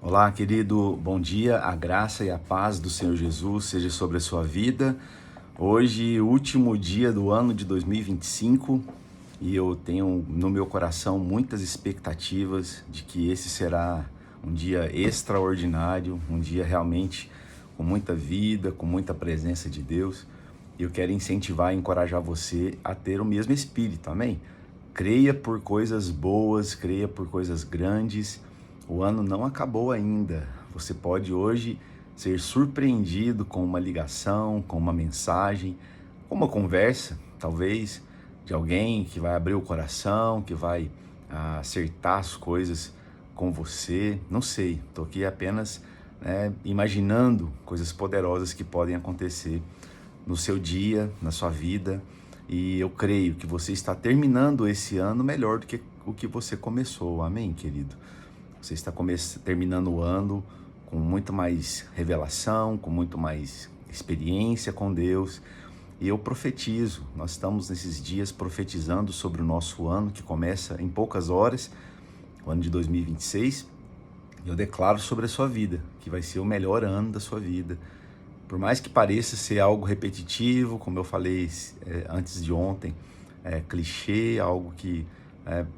Olá, querido, bom dia, a graça e a paz do Senhor Jesus seja sobre a sua vida. Hoje, último dia do ano de 2025, e eu tenho no meu coração muitas expectativas de que esse será um dia extraordinário, um dia realmente com muita vida, com muita presença de Deus. E eu quero incentivar e encorajar você a ter o mesmo espírito, amém? Creia por coisas boas, creia por coisas grandes. O ano não acabou ainda. Você pode hoje ser surpreendido com uma ligação, com uma mensagem, com uma conversa, talvez, de alguém que vai abrir o coração, que vai acertar as coisas com você. Não sei, estou aqui apenas imaginando coisas poderosas que podem acontecer no seu dia, na sua vida. E eu creio que você está terminando esse ano melhor do que o que você começou. Amém, querido? Você está terminando o ano com muito mais revelação, com muito mais experiência com Deus. E eu profetizo, nós estamos nesses dias profetizando sobre o nosso ano, que começa em poucas horas, o ano de 2026. E eu declaro sobre a sua vida, que vai ser o melhor ano da sua vida. Por mais que pareça ser algo repetitivo, como eu falei antes de ontem, clichê, algo que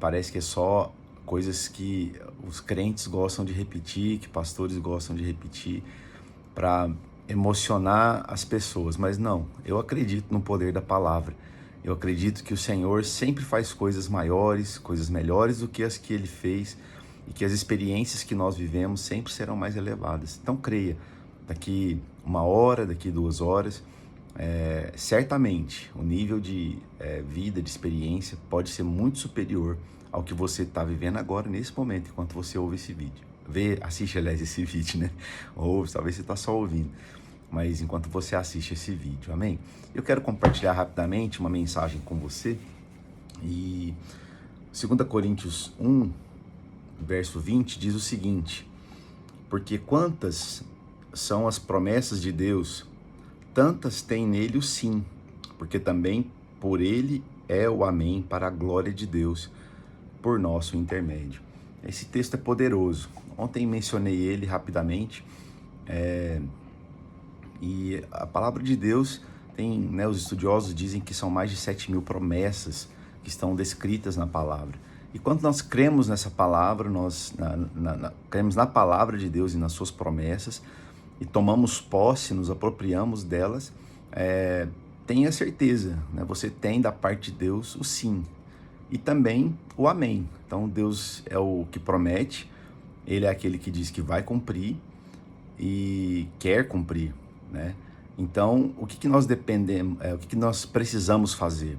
parece que é só coisas que os crentes gostam de repetir, que pastores gostam de repetir para emocionar as pessoas. Mas não, eu acredito no poder da palavra. Eu acredito que o Senhor sempre faz coisas maiores, coisas melhores do que as que Ele fez, e que as experiências que nós vivemos sempre serão mais elevadas. Então creia, daqui 1 hora, daqui 2 horas, certamente o nível de vida, de experiência pode ser muito superior ao que você está vivendo agora, nesse momento, enquanto você ouve esse vídeo. Assiste, aliás, esse vídeo, né? Ou talvez você está só ouvindo, mas enquanto você assiste esse vídeo, amém? Eu quero compartilhar rapidamente uma mensagem com você. E 2 Coríntios 1, verso 20, diz o seguinte: porque quantas são as promessas de Deus, tantas tem nele o sim, porque também por ele é o amém para a glória de Deus, por nosso intermédio. Esse texto é poderoso. Ontem mencionei ele rapidamente, e a palavra de Deus tem, os estudiosos dizem que são mais de 7.000 promessas que estão descritas na palavra. E quando nós cremos nessa palavra, nós cremos na palavra de Deus e nas suas promessas, e tomamos posse, nos apropriamos delas, tenha certeza, você tem da parte de Deus o sim e também o amém. Então Deus é o que promete, Ele é aquele que diz que vai cumprir e quer cumprir, né? Então o que nós dependemos, o que nós precisamos fazer?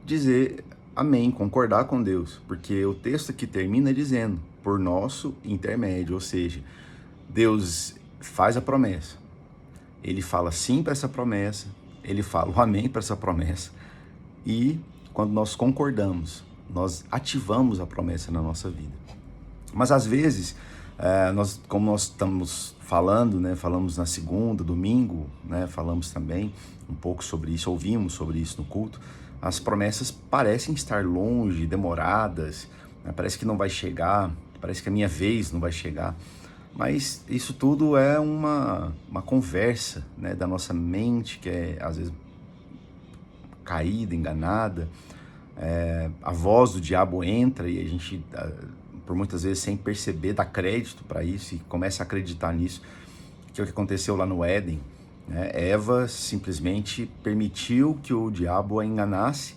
Dizer amém, concordar com Deus, porque o texto aqui termina dizendo, por nosso intermédio, ou seja, Deus faz a promessa, Ele fala sim para essa promessa, Ele fala o amém para essa promessa, e quando nós concordamos, nós ativamos a promessa na nossa vida. Mas às vezes, como nós estamos falando, falamos na segunda, domingo, falamos também um pouco sobre isso, ouvimos sobre isso no culto, as promessas parecem estar longe, demoradas, parece que não vai chegar, parece que a minha vez não vai chegar. Mas isso tudo é uma conversa, da nossa mente, que é às vezes caída, enganada. A voz do diabo entra e a gente, por muitas vezes sem perceber, dá crédito para isso e começa a acreditar nisso, que é o que aconteceu lá no Éden. Eva simplesmente permitiu que o diabo a enganasse,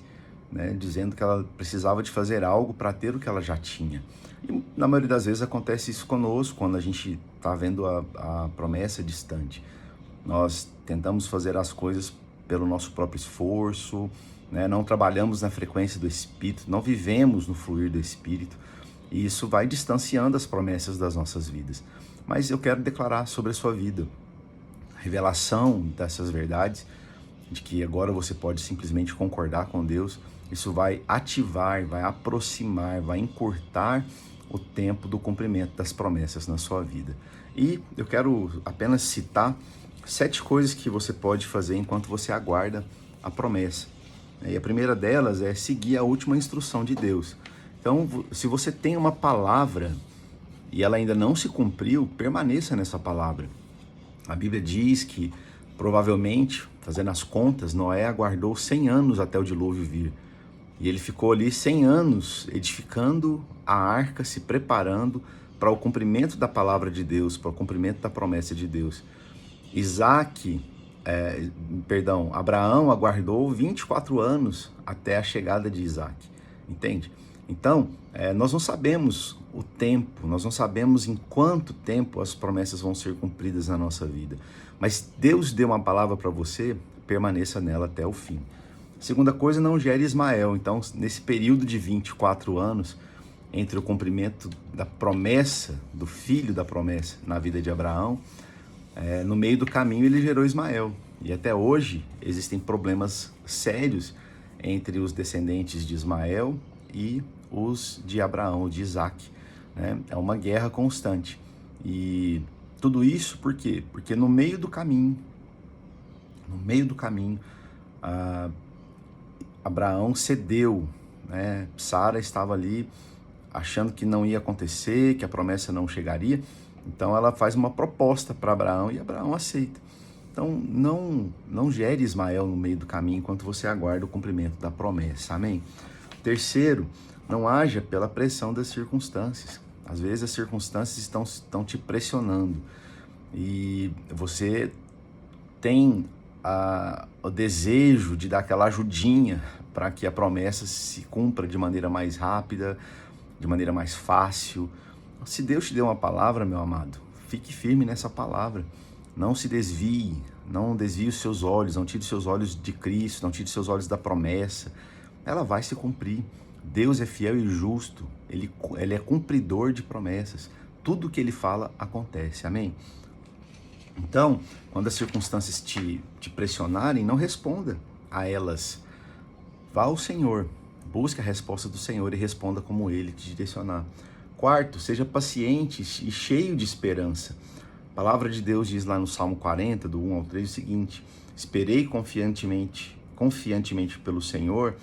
dizendo que ela precisava de fazer algo para ter o que ela já tinha. E na maioria das vezes acontece isso conosco, quando a gente está vendo a promessa distante. Nós tentamos fazer as coisas pelo nosso próprio esforço, não trabalhamos na frequência do Espírito, não vivemos no fluir do Espírito, e isso vai distanciando as promessas das nossas vidas. Mas eu quero declarar sobre a sua vida a revelação dessas verdades, de que agora você pode simplesmente concordar com Deus. Isso vai ativar, vai aproximar, vai encurtar o tempo do cumprimento das promessas na sua vida. E eu quero apenas citar 7 coisas que você pode fazer enquanto você aguarda a promessa. E a primeira delas é seguir a última instrução de Deus. Então, se você tem uma palavra e ela ainda não se cumpriu, permaneça nessa palavra. A Bíblia diz que, provavelmente, fazendo as contas, Noé aguardou 100 anos até o dilúvio vir. E ele ficou ali 100 anos edificando a arca, se preparando para o cumprimento da palavra de Deus, para o cumprimento da promessa de Deus. Abraão aguardou 24 anos até a chegada de Isaac, entende? Então, nós não sabemos o tempo, nós não sabemos em quanto tempo as promessas vão ser cumpridas na nossa vida, mas Deus deu uma palavra para você, permaneça nela até o fim. Segunda coisa, não gere Ismael. Então, nesse período de 24 anos, entre o cumprimento da promessa, do filho da promessa na vida de Abraão, no meio do caminho ele gerou Ismael. E até hoje existem problemas sérios entre os descendentes de Ismael e os de Abraão, de Isaac, né? É uma guerra constante. E tudo isso por quê? Porque no meio do caminho, Abraão cedeu, né? Sara estava ali achando que não ia acontecer, que a promessa não chegaria. Então ela faz uma proposta para Abraão e Abraão aceita. Então não gere Ismael no meio do caminho enquanto você aguarda o cumprimento da promessa. Amém? Terceiro, não haja pela pressão das circunstâncias. Às vezes as circunstâncias estão te pressionando e você tem o desejo de dar aquela ajudinha para que a promessa se cumpra de maneira mais rápida, de maneira mais fácil. Se Deus te deu uma palavra, meu amado, fique firme nessa palavra. Não se desvie, não desvie os seus olhos, não tire os seus olhos de Cristo, não tire os seus olhos da promessa. Ela vai se cumprir. Deus é fiel e justo, Ele é cumpridor de promessas. Tudo que Ele fala acontece, amém? Então, quando as circunstâncias te pressionarem, não responda a elas. Vá ao Senhor, busque a resposta do Senhor e responda como Ele te direcionar. Quarto, seja paciente e cheio de esperança. A palavra de Deus diz lá no Salmo 40, do 1 ao 3, o seguinte: esperei confiantemente pelo Senhor,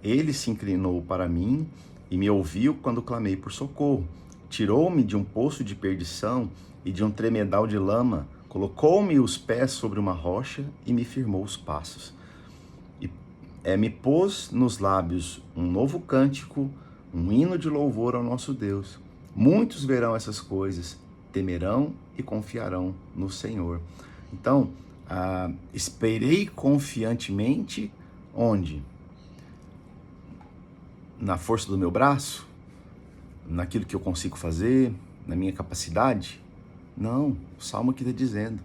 Ele se inclinou para mim e me ouviu quando clamei por socorro. Tirou-me de um poço de perdição e de um tremedal de lama, colocou-me os pés sobre uma rocha e me firmou os passos. Me pôs nos lábios um novo cântico, um hino de louvor ao nosso Deus. Muitos verão essas coisas, temerão e confiarão no Senhor. Então, esperei confiantemente, onde? Na força do meu braço? Naquilo que eu consigo fazer? Na minha capacidade? Não, o Salmo aqui está dizendo,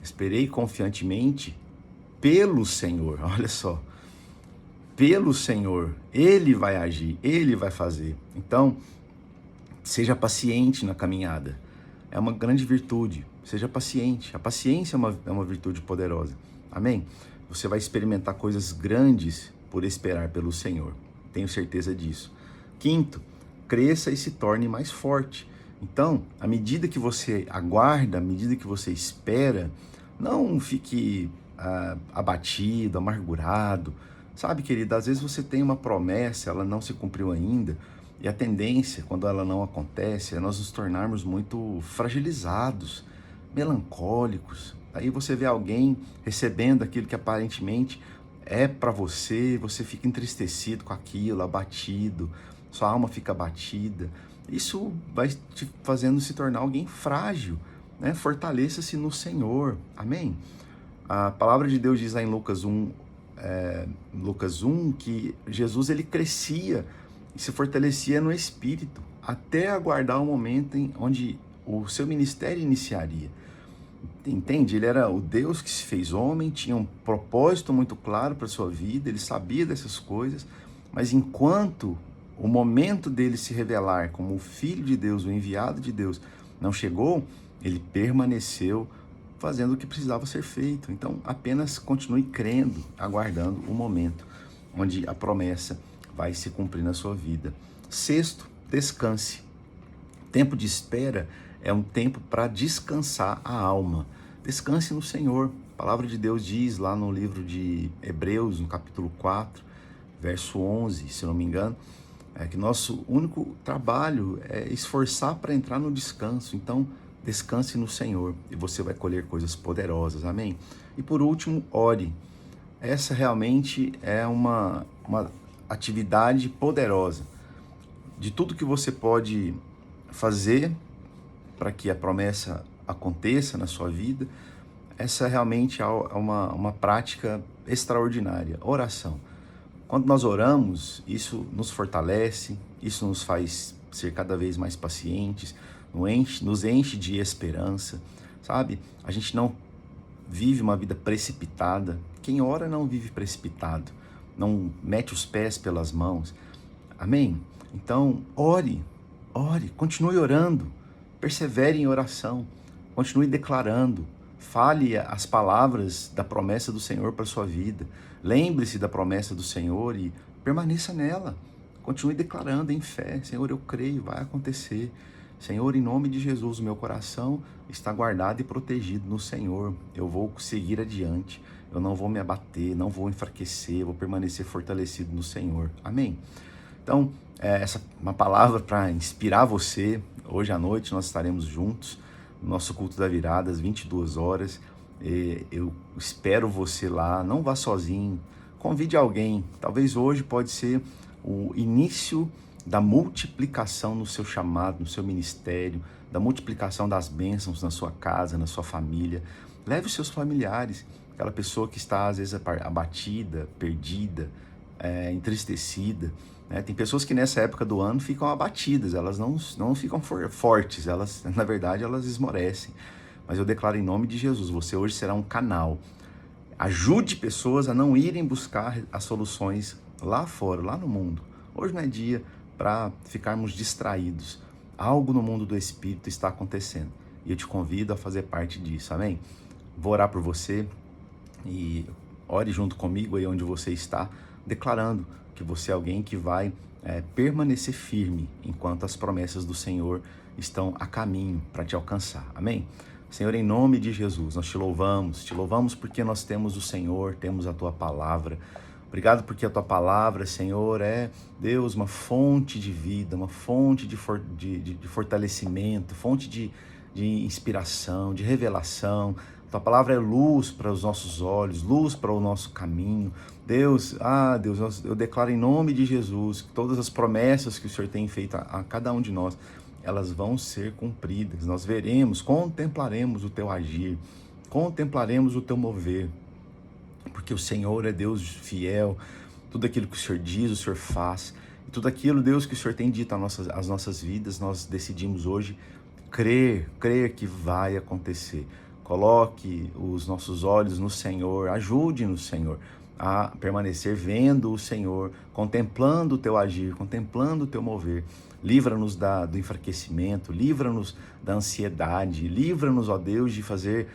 esperei confiantemente pelo Senhor, olha só. Pelo Senhor, Ele vai agir, Ele vai fazer. Então, seja paciente na caminhada. É uma grande virtude, seja paciente. A paciência é uma virtude poderosa. Amém? Você vai experimentar coisas grandes por esperar pelo Senhor. Tenho certeza disso. Quinto, cresça e se torne mais forte. Então, à medida que você aguarda, à medida que você espera, não fique abatido, amargurado. Sabe, querida, às vezes você tem uma promessa, ela não se cumpriu ainda, e a tendência, quando ela não acontece, é nós nos tornarmos muito fragilizados, melancólicos. Aí você vê alguém recebendo aquilo que aparentemente é para você, você fica entristecido com aquilo, abatido, sua alma fica abatida. Isso vai te fazendo se tornar alguém frágil, né? Fortaleça-se no Senhor, amém? A palavra de Deus diz lá em Lucas 1, que Jesus ele crescia e se fortalecia no Espírito, até aguardar o momento onde o seu ministério iniciaria. Entende? Ele era o Deus que se fez homem, tinha um propósito muito claro para a sua vida, ele sabia dessas coisas, mas enquanto o momento dele se revelar como o Filho de Deus, o enviado de Deus, não chegou, ele permaneceu fazendo o que precisava ser feito. Então, apenas continue crendo, aguardando o momento onde a promessa vai se cumprir na sua vida. Sexto, descanse. Tempo de espera é um tempo para descansar a alma. Descanse no Senhor. A palavra de Deus diz lá no livro de Hebreus, no capítulo 4, verso 11, se não me engano, que nosso único trabalho é esforçar para entrar no descanso. Então, descanse no Senhor e você vai colher coisas poderosas, amém? E por último, ore. Essa realmente é uma atividade poderosa. De tudo que você pode fazer para que a promessa aconteça na sua vida, essa realmente é uma prática extraordinária, oração. Quando nós oramos, isso nos fortalece, isso nos faz ser cada vez mais pacientes, nos enche de esperança, sabe? A gente não vive uma vida precipitada. Quem ora não vive precipitado, não mete os pés pelas mãos. Amém? Então, ore, continue orando, persevere em oração, continue declarando, fale as palavras da promessa do Senhor para a sua vida. Lembre-se da promessa do Senhor e permaneça nela. Continue declarando em fé. Senhor, eu creio, vai acontecer. Senhor, em nome de Jesus, o meu coração está guardado e protegido no Senhor. Eu vou seguir adiante. Eu não vou me abater, não vou enfraquecer, vou permanecer fortalecido no Senhor. Amém? Então, essa é uma palavra para inspirar você. Hoje à noite nós estaremos juntos no nosso culto da virada, às 22 horas. Eu espero você lá, não vá sozinho, convide alguém. Talvez hoje pode ser o início da multiplicação no seu chamado, no seu ministério, da multiplicação das bênçãos na sua casa, na sua família. Leve os seus familiares, aquela pessoa que está às vezes abatida, perdida, entristecida. Tem pessoas que nessa época do ano ficam abatidas, elas não ficam fortes, elas, na verdade, elas esmorecem. Mas eu declaro em nome de Jesus, você hoje será um canal. Ajude pessoas a não irem buscar as soluções lá fora, lá no mundo. Hoje não é dia para ficarmos distraídos. Algo no mundo do Espírito está acontecendo. E eu te convido a fazer parte disso, amém? Vou orar por você e ore junto comigo aí onde você está, declarando que você é alguém que vai permanecer firme enquanto as promessas do Senhor estão a caminho para te alcançar, amém? Senhor, em nome de Jesus, nós te louvamos porque nós temos o Senhor, temos a Tua Palavra. Obrigado porque a Tua Palavra, Senhor, é, Deus, uma fonte de vida, uma fonte de fortalecimento, fonte de inspiração, de revelação. Tua Palavra é luz para os nossos olhos, luz para o nosso caminho. Deus, eu declaro em nome de Jesus que todas as promessas que o Senhor tem feito a cada um de nós, elas vão ser cumpridas. Nós veremos, contemplaremos o Teu agir, contemplaremos o Teu mover, porque o Senhor é Deus fiel. Tudo aquilo que o Senhor diz, o Senhor faz. E tudo aquilo, Deus, que o Senhor tem dito às nossas vidas, nós decidimos hoje crer que vai acontecer. Coloque os nossos olhos no Senhor, ajude-nos, Senhor, a permanecer vendo o Senhor, contemplando o Teu agir, contemplando o Teu mover. Livra-nos do enfraquecimento, livra-nos da ansiedade, livra-nos, ó Deus, de fazer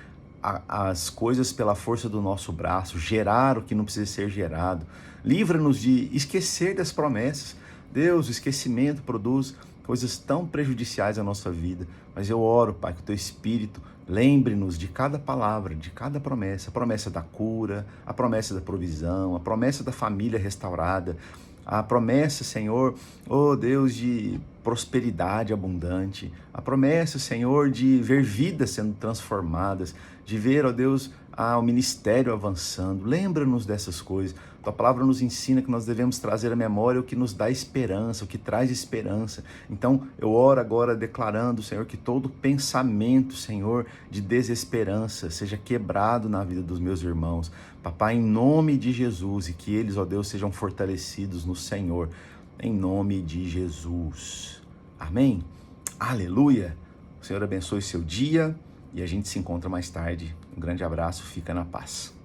as coisas pela força do nosso braço, gerar o que não precisa ser gerado. Livra-nos de esquecer das promessas. Deus, o esquecimento produz coisas tão prejudiciais à nossa vida. Mas eu oro, Pai, que o Teu Espírito lembre-nos de cada palavra, de cada promessa. A promessa da cura, a promessa da provisão, a promessa da família restaurada, a promessa, Senhor, oh Deus, de prosperidade abundante, a promessa, Senhor, de ver vidas sendo transformadas, de ver, ó Deus, o ministério avançando. Lembra-nos dessas coisas. Tua palavra nos ensina que nós devemos trazer à memória o que nos dá esperança, o que traz esperança. Então, eu oro agora declarando, Senhor, que todo pensamento, Senhor, de desesperança seja quebrado na vida dos meus irmãos. Papai, em nome de Jesus, e que eles, ó Deus, sejam fortalecidos no Senhor, em nome de Jesus. Amém? Aleluia! O Senhor abençoe seu dia e a gente se encontra mais tarde. Um grande abraço, fica na paz.